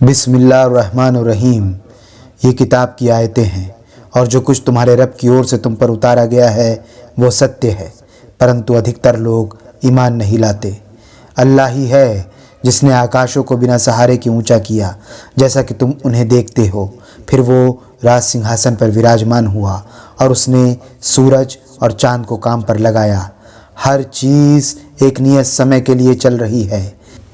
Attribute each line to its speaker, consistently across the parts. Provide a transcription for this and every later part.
Speaker 1: बिस्मिल्लाहिर्रहमानिर्रहीम। ये किताब की आयतें हैं और जो कुछ तुम्हारे रब की ओर से तुम पर उतारा गया है वो सत्य है, परंतु अधिकतर लोग ईमान नहीं लाते। अल्लाह ही है जिसने आकाशों को बिना सहारे के ऊंचा किया, जैसा कि तुम उन्हें देखते हो। फिर वो राज सिंहासन पर विराजमान हुआ और उसने सूरज और चाँद को काम पर लगाया। हर चीज़ एक नियत समय के लिए चल रही है।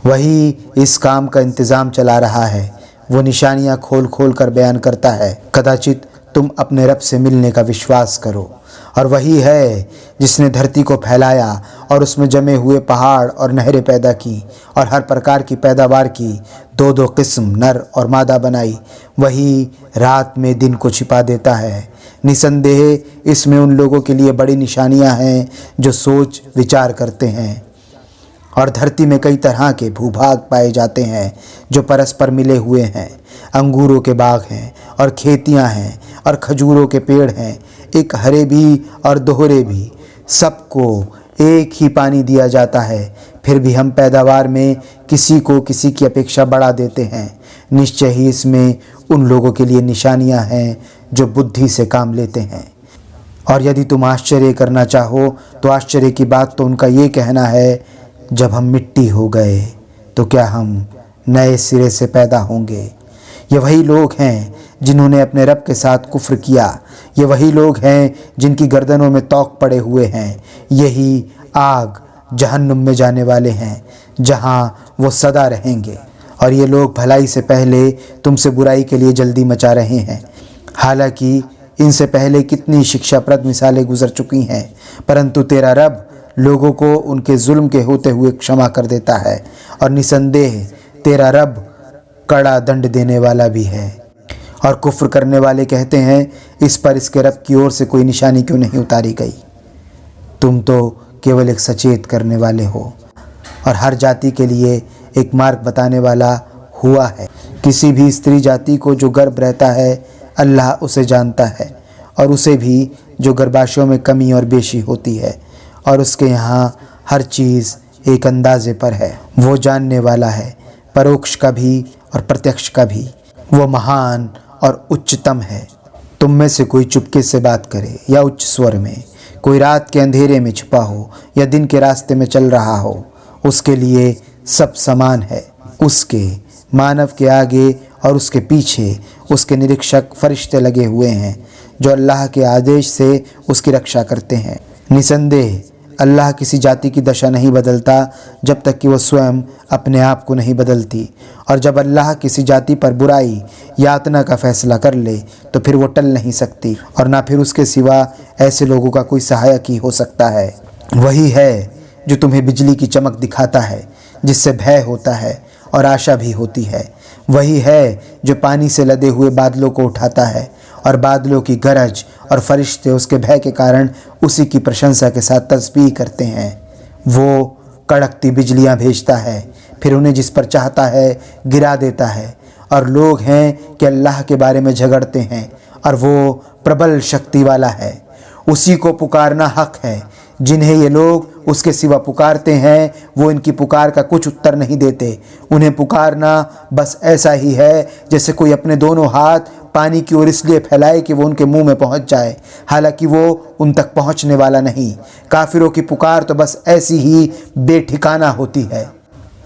Speaker 1: वही इस काम का इंतज़ाम चला रहा है। वो निशानियाँ खोल खोल कर बयान करता है। कदाचित तुम अपने रब से मिलने का विश्वास करो। और वही है जिसने धरती को फैलाया और उसमें जमे हुए पहाड़ और नहरें पैदा की और हर प्रकार की पैदावार की, दो दो किस्म नर और मादा बनाई। वही रात में दिन को छिपा देता है। निसंदेह इसमें उन लोगों के लिए बड़ी निशानियां हैं जो सोच विचार करते हैं। और धरती में कई तरह के भूभाग पाए जाते हैं जो परस्पर मिले हुए हैं। अंगूरों के बाग हैं और खेतियां हैं और खजूरों के पेड़ हैं, एक हरे भी और दोहरे भी। सबको एक ही पानी दिया जाता है, फिर भी हम पैदावार में किसी को किसी की अपेक्षा बढ़ा देते हैं। निश्चय ही इसमें उन लोगों के लिए निशानियां हैं जो बुद्धि से काम लेते हैं। और यदि तुम आश्चर्य करना चाहो तो आश्चर्य की बात तो उनका ये कहना है, जब हम मिट्टी हो गए तो क्या हम नए सिरे से पैदा होंगे। ये वही लोग हैं जिन्होंने अपने रब के साथ कुफ्र किया। ये वही लोग हैं जिनकी गर्दनों में तौक पड़े हुए हैं। यही आग जहन्नुम में जाने वाले हैं, जहाँ वो सदा रहेंगे। और ये लोग भलाई से पहले तुमसे बुराई के लिए जल्दी मचा रहे हैं। हालांकि इनसे पहले कितनी शिक्षाप्रद मिसालें गुजर चुकी हैं, परंतु तेरा रब लोगों को उनके जुल्म के होते हुए क्षमा कर देता है। और निसंदेह तेरा रब कड़ा दंड देने वाला भी है। और कुफ्र करने वाले कहते हैं, इस पर इसके रब की ओर से कोई निशानी क्यों नहीं उतारी गई। तुम तो केवल एक सचेत करने वाले हो और हर जाति के लिए एक मार्ग बताने वाला हुआ है। किसी भी स्त्री जाति को जो गर्भ रहता है अल्लाह उसे जानता है, और उसे भी जो गर्भाशयों में कमी और बेशी होती है, और उसके यहाँ हर चीज़ एक अंदाजे पर है। वो जानने वाला है, परोक्ष का भी और प्रत्यक्ष का भी। वो महान और उच्चतम है। तुम में से कोई चुपके से बात करे या उच्च स्वर में, कोई रात के अंधेरे में छिपा हो या दिन के रास्ते में चल रहा हो, उसके लिए सब समान है। उसके मानव के आगे और उसके पीछे उसके निरीक्षक फरिश्ते लगे हुए हैं जो अल्लाह के आदेश से उसकी रक्षा करते हैं। निसंदेह अल्लाह किसी जाति की दशा नहीं बदलता जब तक कि वह स्वयं अपने आप को नहीं बदलती। और जब अल्लाह किसी जाति पर बुराई यातना का फैसला कर ले तो फिर वो टल नहीं सकती, और ना फिर उसके सिवा ऐसे लोगों का कोई सहायक ही हो सकता है। वही है जो तुम्हें बिजली की चमक दिखाता है, जिससे भय होता है और आशा भी होती है। वही है जो पानी से लदे हुए बादलों को उठाता है, और बादलों की गरज और फरिश्ते उसके भय के कारण उसी की प्रशंसा के साथ तस्बीह करते हैं। वो कड़कती बिजलियां भेजता है, फिर उन्हें जिस पर चाहता है गिरा देता है। और लोग हैं कि अल्लाह के बारे में झगड़ते हैं, और वो प्रबल शक्ति वाला है। उसी को पुकारना हक है। जिन्हें ये लोग उसके सिवा पुकारते हैं वो इनकी पुकार का कुछ उत्तर नहीं देते। उन्हें पुकारना बस ऐसा ही है जैसे कोई अपने दोनों हाथ पानी की ओर इसलिए फैलाए कि वो उनके मुंह में पहुंच जाए, हालांकि वो उन तक पहुंचने वाला नहीं। काफिरों की पुकार तो बस ऐसी ही बेठिकाना होती है।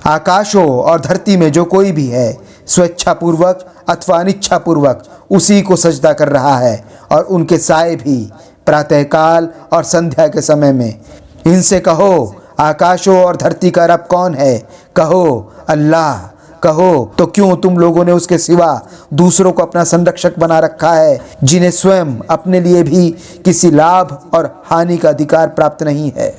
Speaker 1: आकाशों और धरती में जो कोई भी है, स्वेच्छापूर्वक अथवा अनिच्छापूर्वक उसी को सजदा कर रहा है, और उनके साए भी प्रातःकाल और संध्या के समय में। इनसे कहो, आकाशों और धरती का रब कौन है? कहो, अल्लाह। कहो तो क्यों तुम लोगों ने उसके सिवा दूसरों को अपना संरक्षक बना रखा है, जिन्हें स्वयं अपने लिए भी किसी लाभ और हानि का अधिकार प्राप्त नहीं है।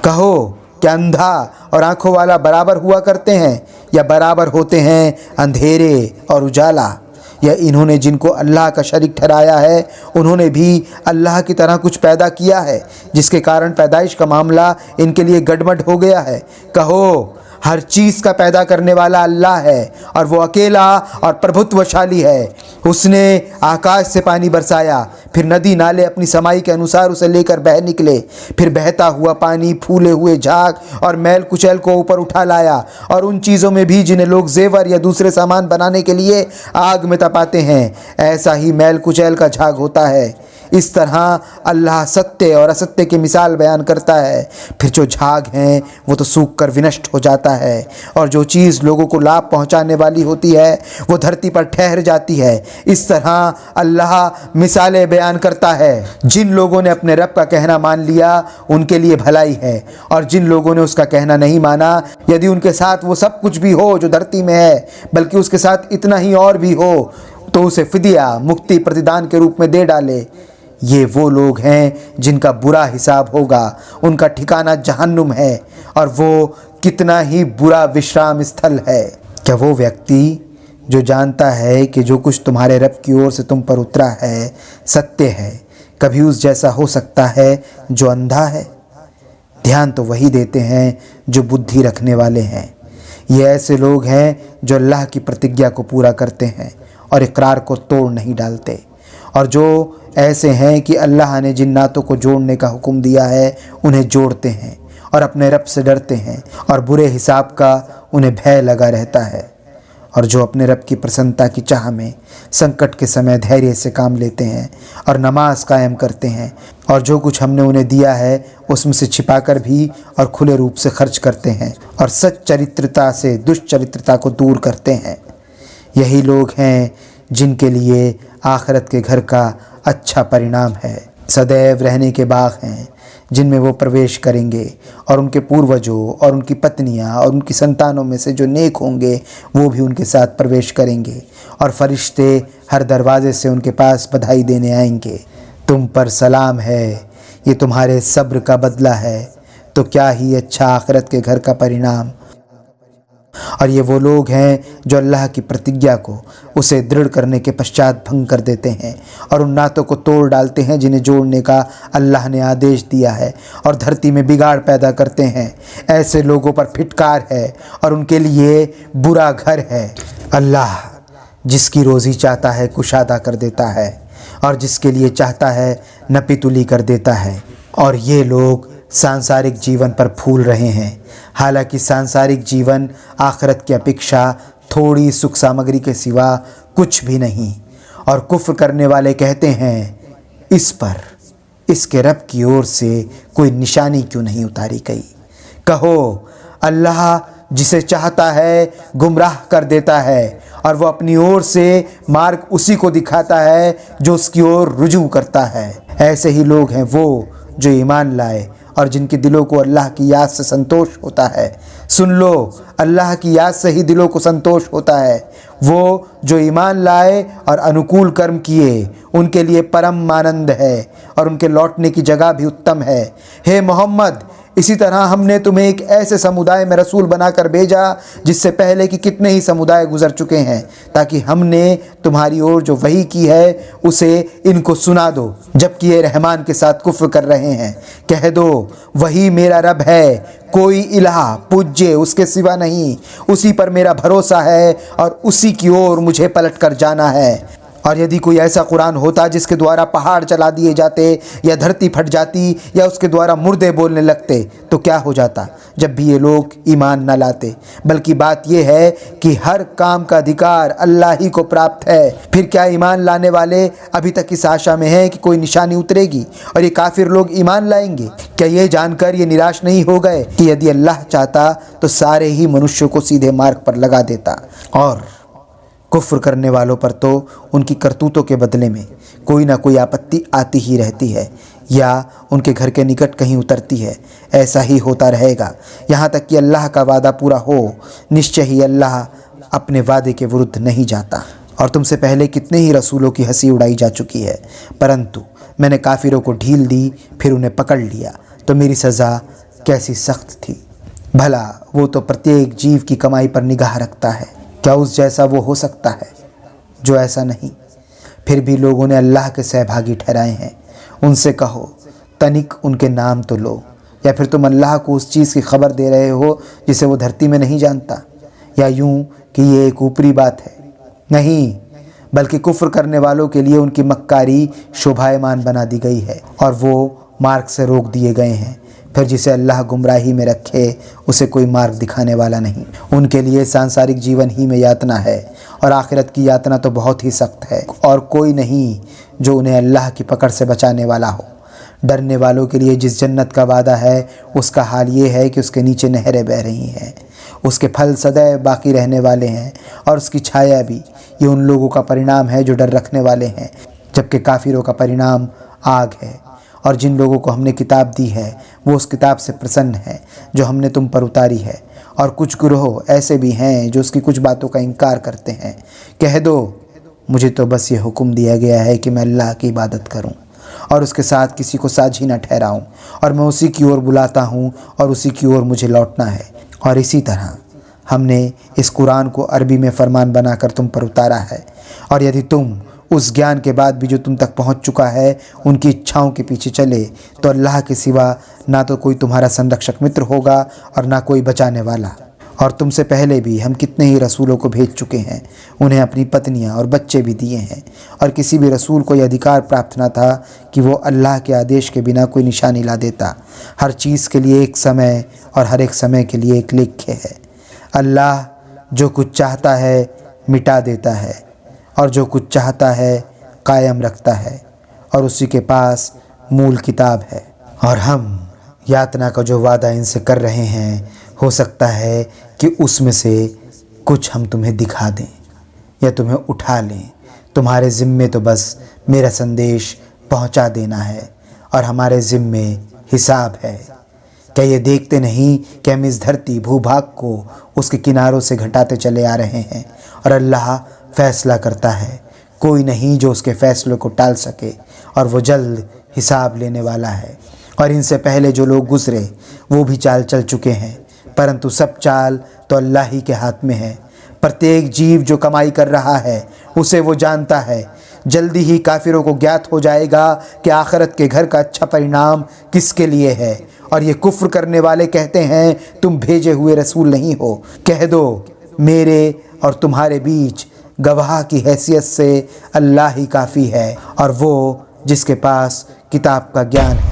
Speaker 1: कहो, क्या अंधा और आंखों वाला बराबर हुआ करते हैं, या बराबर होते हैं अंधेरे और उजाला? या इन्होंने जिनको अल्लाह का शरीक ठहराया है, उन्होंने भी अल्लाह की तरह कुछ पैदा किया है, जिसके कारण पैदाइश का मामला इनके लिए गड़बड़ हो गया है। कहो, हर चीज़ का पैदा करने वाला अल्लाह है और वो अकेला और प्रभुत्वशाली है। उसने आकाश से पानी बरसाया, फिर नदी नाले अपनी समाई के अनुसार उसे लेकर बह निकले। फिर बहता हुआ पानी फूले हुए झाग और मैल कुचैल को ऊपर उठा लाया, और उन चीज़ों में भी जिन्हें लोग जेवर या दूसरे सामान बनाने के लिए आग में तपाते हैं, ऐसा ही मैल कुचैल का झाग होता है। इस तरह अल्लाह सत्य और असत्य की मिसाल बयान करता है। फिर जो झाग हैं वो तो सूख कर विनष्ट हो जाता है, और जो चीज़ लोगों को लाभ पहुंचाने वाली होती है वो धरती पर ठहर जाती है। इस तरह अल्लाह मिसालें बयान करता है। जिन लोगों ने अपने रब का कहना मान लिया उनके लिए भलाई है, और जिन लोगों ने उसका कहना नहीं माना, यदि उनके साथ वो सब कुछ भी हो जो धरती में है, बल्कि उसके साथ इतना ही और भी हो, तो उसे फिदिया मुक्ति प्रतिदान के रूप में दे डाले। ये वो लोग हैं जिनका बुरा हिसाब होगा, उनका ठिकाना जहन्नुम है, और वो कितना ही बुरा विश्राम स्थल है। क्या वो व्यक्ति जो जानता है कि जो कुछ तुम्हारे रब की ओर से तुम पर उतरा है सत्य है, कभी उस जैसा हो सकता है जो अंधा है? ध्यान तो वही देते हैं जो बुद्धि रखने वाले हैं। ये ऐसे लोग हैं जो अल्लाह की प्रतिज्ञा को पूरा करते हैं और इकरार को तोड़ नहीं डालते, और जो ऐसे हैं कि अल्लाह ने जिन नातों को जोड़ने का हुक्म दिया है उन्हें जोड़ते हैं, और अपने रब से डरते हैं, और बुरे हिसाब का उन्हें भय लगा रहता है। और जो अपने रब की प्रसन्नता की चाह में संकट के समय धैर्य से काम लेते हैं और नमाज कायम करते हैं, और जो कुछ हमने उन्हें दिया है उसमें से छिपाकर भी और खुले रूप से खर्च करते हैं, और सच चरित्रता से दुष्चरित्रता को दूर करते हैं, यही लोग हैं जिनके लिए आखिरत के घर का अच्छा परिणाम है। सदैव रहने के बाग हैं जिनमें वो प्रवेश करेंगे, और उनके पूर्वजों और उनकी पत्नियां और उनकी संतानों में से जो नेक होंगे वो भी उनके साथ प्रवेश करेंगे, और फरिश्ते हर दरवाजे से उनके पास बधाई देने आएंगे। तुम पर सलाम है, ये तुम्हारे सब्र का बदला है, तो क्या ही अच्छा आखिरत के घर का परिणाम। और ये वो लोग हैं जो अल्लाह की प्रतिज्ञा को उसे दृढ़ करने के पश्चात भंग कर देते हैं, और उन नातों को तोड़ डालते हैं जिन्हें जोड़ने का अल्लाह ने आदेश दिया है, और धरती में बिगाड़ पैदा करते हैं। ऐसे लोगों पर फिटकार है और उनके लिए बुरा घर है। अल्लाह जिसकी रोज़ी चाहता है कुशादा कर देता है, और जिसके लिए चाहता है नपीतुली कर देता है। और ये लोग सांसारिक जीवन पर फूल रहे हैं, हालांकि सांसारिक जीवन आखिरत की अपेक्षा थोड़ी सुख सामग्री के सिवा कुछ भी नहीं। और कुफ्र करने वाले कहते हैं, इस पर इसके रब की ओर से कोई निशानी क्यों नहीं उतारी गई? कहो, अल्लाह जिसे चाहता है गुमराह कर देता है, और वो अपनी ओर से मार्ग उसी को दिखाता है जो उसकी ओर रुजू करता है। ऐसे ही लोग हैं वो जो ईमान लाए और जिनके दिलों को अल्लाह की याद से संतोष होता है। सुन लो, अल्लाह की याद से ही दिलों को संतोष होता है। वो जो ईमान लाए और अनुकूल कर्म किए उनके लिए परम आनंद है, और उनके लौटने की जगह भी उत्तम है। हे मोहम्मद, इसी तरह हमने तुम्हें एक ऐसे समुदाय में रसूल बनाकर भेजा जिससे पहले कि कितने ही समुदाय गुजर चुके हैं, ताकि हमने तुम्हारी ओर जो वही की है उसे इनको सुना दो, जबकि ये रहमान के साथ कुफ्र कर रहे हैं। कह दो, वही मेरा रब है, कोई इलाह पूज्य उसके सिवा नहीं, उसी पर मेरा भरोसा है और उसी की ओर मुझे पलट कर जाना है। और यदि कोई ऐसा कुरान होता जिसके द्वारा पहाड़ जला दिए जाते या धरती फट जाती या उसके द्वारा मुर्दे बोलने लगते तो क्या हो जाता, जब भी ये लोग ईमान न लाते। बल्कि बात यह है कि हर काम का अधिकार अल्लाह ही को प्राप्त है। फिर क्या ईमान लाने वाले अभी तक इस आशा में हैं कि कोई निशानी उतरेगी और ये काफिर लोग ईमान लाएंगे? क्या ये जानकर ये निराश नहीं हो गए कि यदि अल्लाह चाहता तो सारे ही मनुष्यों को सीधे मार्ग पर लगा देता? और कुफ्र करने वालों पर तो उनकी करतूतों के बदले में कोई ना कोई आपत्ति आती ही रहती है, या उनके घर के निकट कहीं उतरती है। ऐसा ही होता रहेगा यहाँ तक कि अल्लाह का वादा पूरा हो। निश्चय ही अल्लाह अपने वादे के विरुद्ध नहीं जाता। और तुमसे पहले कितने ही रसूलों की हंसी उड़ाई जा चुकी है, परंतु मैंने काफिरों को ढील दी, फिर उन्हें पकड़ लिया, तो मेरी सज़ा कैसी सख्त थी। भला वो तो प्रत्येक जीव की कमाई पर निगाह रखता है, क्या उस जैसा वो हो सकता है जो ऐसा नहीं? फिर भी लोगों ने अल्लाह के सहभागी ठहराए हैं। उनसे कहो, तनिक उनके नाम तो लो, या फिर तुम अल्लाह को उस चीज़ की खबर दे रहे हो जिसे वो धरती में नहीं जानता, या यूं कि ये एक ऊपरी बात है? नहीं, बल्कि कुफ्र करने वालों के लिए उनकी मक्कारी शोभायमान बना दी गई है और वो मार्ग से रोक दिए गए हैं। फिर जिसे अल्लाह गुमराही में रखे उसे कोई मार्ग दिखाने वाला नहीं। उनके लिए सांसारिक जीवन ही में यातना है और आखिरत की यातना तो बहुत ही सख्त है, और कोई नहीं जो उन्हें अल्लाह की पकड़ से बचाने वाला हो। डरने वालों के लिए जिस जन्नत का वादा है उसका हाल ये है कि उसके नीचे नहरें बह रही हैं, उसके फल सदैव बाकी रहने वाले हैं और उसकी छाया भी। ये उन लोगों का परिणाम है जो डर रखने वाले हैं, जबकि काफिरों का परिणाम आग है। और जिन लोगों को हमने किताब दी है वो उस किताब से प्रसन्न है जो हमने तुम पर उतारी है, और कुछ गिरोह ऐसे भी हैं जो उसकी कुछ बातों का इनकार करते हैं। कह दो, मुझे तो बस ये हुक्म दिया गया है कि मैं अल्लाह की इबादत करूं और उसके साथ किसी को साझी न ठहराऊं, और मैं उसी की ओर बुलाता हूं और उसी की ओर मुझे लौटना है। और इसी तरह हमने इस कुरान को अरबी में फरमान बनाकर तुम पर उतारा है, और यदि तुम उस ज्ञान के बाद भी जो तुम तक पहुंच चुका है उनकी इच्छाओं के पीछे चले तो अल्लाह के सिवा ना तो कोई तुम्हारा संरक्षक मित्र होगा और ना कोई बचाने वाला। और तुमसे पहले भी हम कितने ही रसूलों को भेज चुके हैं, उन्हें अपनी पत्नियां और बच्चे भी दिए हैं, और किसी भी रसूल को यह अधिकार प्राप्त न था कि वो अल्लाह के आदेश के बिना कोई निशानी ला देता। हर चीज़ के लिए एक समय और हर एक समय के लिए एक लेख्य है। अल्लाह जो कुछ चाहता है मिटा देता है और जो कुछ चाहता है कायम रखता है, और उसी के पास मूल किताब है। और हम यातना का जो वादा इनसे कर रहे हैं हो सकता है कि उसमें से कुछ हम तुम्हें दिखा दें या तुम्हें उठा लें। तुम्हारे ज़िम्मे तो बस मेरा संदेश पहुंचा देना है और हमारे ज़िम्मे हिसाब है। क्या ये देखते नहीं कि हम इस धरती भूभाग को उसके किनारों से घटाते चले आ रहे हैं, और अल्लाह फैसला करता है, कोई नहीं जो उसके फैसले को टाल सके, और वो जल्द हिसाब लेने वाला है। और इनसे पहले जो लोग गुजरे वो भी चाल चल चुके हैं, परंतु सब चाल तो अल्लाह ही के हाथ में है। प्रत्येक जीव जो कमाई कर रहा है उसे वो जानता है। जल्दी ही काफिरों को ज्ञात हो जाएगा कि आखिरत के घर का अच्छा परिणाम किसके लिए है। और ये कुफ्र करने वाले कहते हैं तुम भेजे हुए रसूल नहीं हो। कह दो, मेरे और तुम्हारे बीच गवाह की हैसियत से अल्लाह ही काफ़ी है, और वो जिसके पास किताब का ज्ञान है।